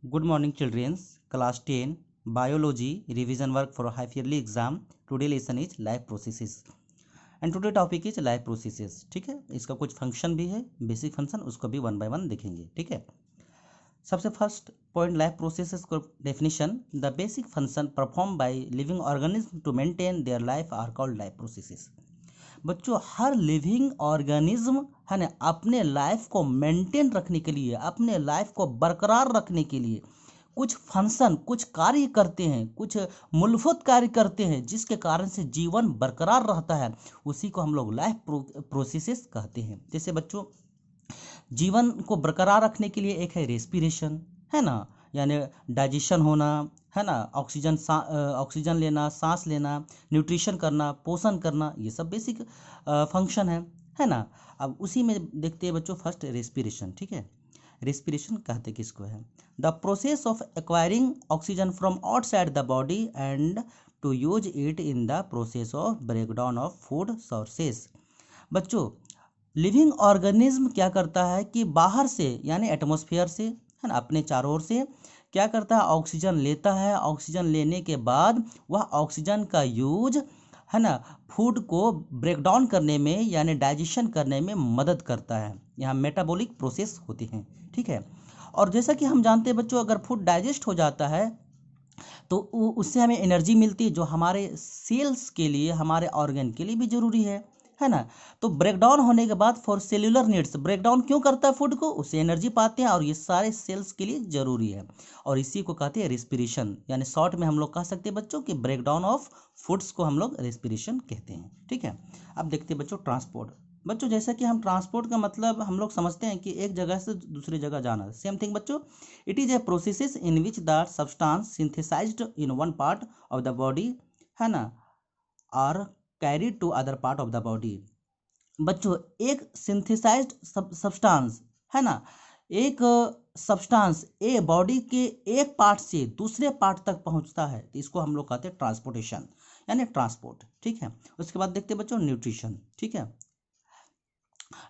Good morning, children. Class 10 Biology revision work for half yearly exam. Today lesson is life processes and today topic is life processes. ठीक है, इसका कुछ function भी है, basic function, उसको भी one by one देखेंगे. ठीक है, सबसे फर्स्ट पॉइंट लाइफ प्रोसेसेस को definition. The basic function perform by living organism to maintain their life are called life processes. बच्चों, हर लिविंग ऑर्गेनिज्म है ना अपने लाइफ को मेंटेन रखने के लिए, अपने लाइफ को बरकरार रखने के लिए कुछ फंक्शन, कुछ कार्य करते हैं, कुछ मूलभूत कार्य करते हैं जिसके कारण से जीवन बरकरार रहता है. उसी को हम लोग लाइफ प्रोसेसेस कहते हैं. जैसे बच्चों, जीवन को बरकरार रखने के लिए एक है रेस्पिरेशन, है ना, यानी डाइजेशन होना, है ना, ऑक्सीजन लेना, सांस लेना, न्यूट्रिशन करना, पोषण करना, ये सब बेसिक फंक्शन है ना. अब उसी में देखते हैं बच्चों, फर्स्ट रेस्पिरेशन. ठीक है, रेस्पिरेशन कहते किसको है? The process of acquiring oxygen from outside the body and to use it in the process of breakdown of food sources. बच्चों, लिविंग ऑर्गेनिज्म क्या करता है कि बाहर से यानी एटमॉस्फेयर से, है ना, अपने चारों ओर से क्या करता है, ऑक्सीजन लेता है. ऑक्सीजन लेने के बाद वह ऑक्सीजन का यूज, है ना, फूड को ब्रेक डाउन करने में यानी डाइजेशन करने में मदद करता है. यहाँ मेटाबॉलिक प्रोसेस होती हैं. ठीक है, और जैसा कि हम जानते हैं बच्चों, अगर फूड डाइजेस्ट हो जाता है तो उससे हमें एनर्जी मिलती है जो हमारे सेल्स के लिए, हमारे ऑर्गन के लिए भी जरूरी है ना. तो ब्रेकडाउन होने के बाद फॉर सेल्यूलर नीड्स, ब्रेकडाउन क्यों करता है फूड को? उससे एनर्जी पाते हैं और ये सारे सेल्स के लिए जरूरी है. और इसी को कहते हैं रेस्पिरेशन, यानी शॉर्ट में हम लोग कह सकते हैं बच्चों कि ब्रेकडाउन ऑफ फूड्स को हम लोग रेस्पिरेशन कहते हैं. ठीक है, अब देखते हैं बच्चों ट्रांसपोर्ट. बच्चों, जैसा कि हम ट्रांसपोर्ट का मतलब हम लोग समझते हैं कि एक जगह से दूसरी जगह जाना. सेम थिंग बच्चों, it is a process in which the substance synthesized in one part of the body, है ना, are carried to other part of the body. बच्चों, एक सिंथेसाइज्ड सब्सटेंस, है ना, एक सब्सटेंस ए बॉडी के एक पार्ट से दूसरे पार्ट तक पहुंचता है तो इसको हम लोग कहते हैं ट्रांसपोर्टेशन, यानी ट्रांसपोर्ट. ठीक है, उसके बाद देखते हैं बच्चों न्यूट्रिशन. ठीक है,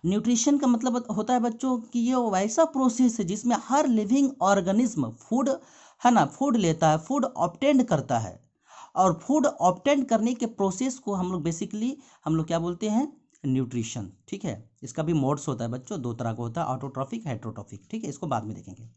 न्यूट्रिशन का मतलब होता है बच्चों कि ये वैसा प्रोसेस है जिसमें हर लिविंग ऑर्गेनिज्म फूड, है ना, फूड लेता है, फूड ऑब्टेन करता है. और फूड ऑब्टेन करने के प्रोसेस को हम लोग बेसिकली हम लोग क्या बोलते हैं? न्यूट्रिशन. ठीक है, इसका भी मोड्स होता है बच्चों, दो तरह का होता है, ऑटोट्रॉफिक, हेट्रोट्रॉफिक. ठीक है, इसको बाद में देखेंगे,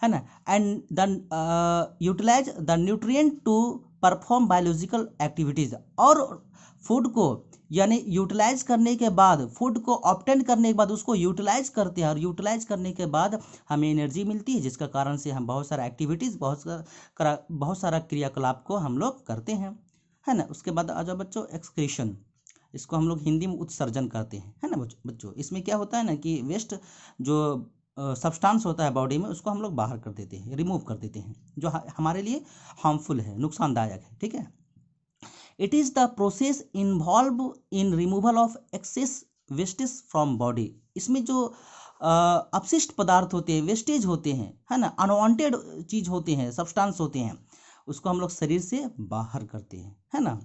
है ना. And the utilize the nutrient to perform biological activities. और फूड को यानी यूटिलाइज करने के बाद, फूड को ऑब्टेन करने के बाद उसको यूटिलाइज करते हैं और यूटिलाइज करने के बाद हमें एनर्जी मिलती है जिसका कारण से हम बहुत सारा एक्टिविटीज़, बहुत सारा क्रियाकलाप को हम लोग करते हैं, है ना. उसके बाद आ जाओ बच्चों एक्सक्रीशन. इसको हम लोग हिंदी में उत्सर्जन करते हैं, है ना बच्चों. इसमें क्या होता है ना कि वेस्ट जो सब्सटेंस होता है बॉडी में उसको हम लोग बाहर कर देते हैं, रिमूव कर देते हैं, जो हमारे लिए हार्मफुल है, नुकसानदायक है. ठीक है, it is the process involve in removal of excess wastage from body. इसमें जो अपशिष्ट पदार्थ होते हैं, वेस्टेज होते हैं, है ना, अनवांटेड चीज होते हैं, सब्सटेंस होते हैं, उसको हम लोग शरीर से बाहर करते हैं, है ना.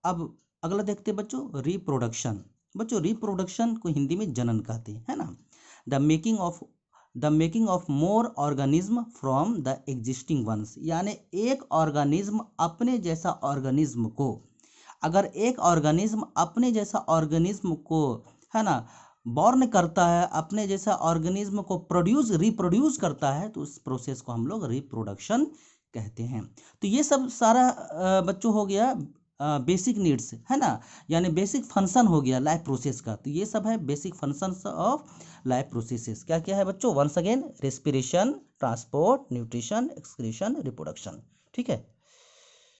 अब अगला देखते हैं बच्चों रिप्रोडक्शन. बच्चों, रिप्रोडक्शन को हिंदी में जनन कहते हैं, है ना. The making of more organism from the existing ones, यानी एक ऑर्गेनिज्म अपने जैसा ऑर्गेनिज्म को, अगर एक ऑर्गेनिज्म अपने जैसा ऑर्गेनिज्म को, है ना, बॉर्न करता है, अपने जैसा ऑर्गेनिज्म को रिप्रोड्यूस करता है तो उस प्रोसेस को हम लोग रिप्रोडक्शन कहते हैं. तो ये सब सारा बच्चों हो गया बेसिक नीड्स, है ना, यानी बेसिक फंक्शन हो गया लाइफ प्रोसेस का. तो ये सब है basic functions of life processes. क्या क्या है बच्चों? Once again, respiration, transport, nutrition, excretion, reproduction. ठीक है.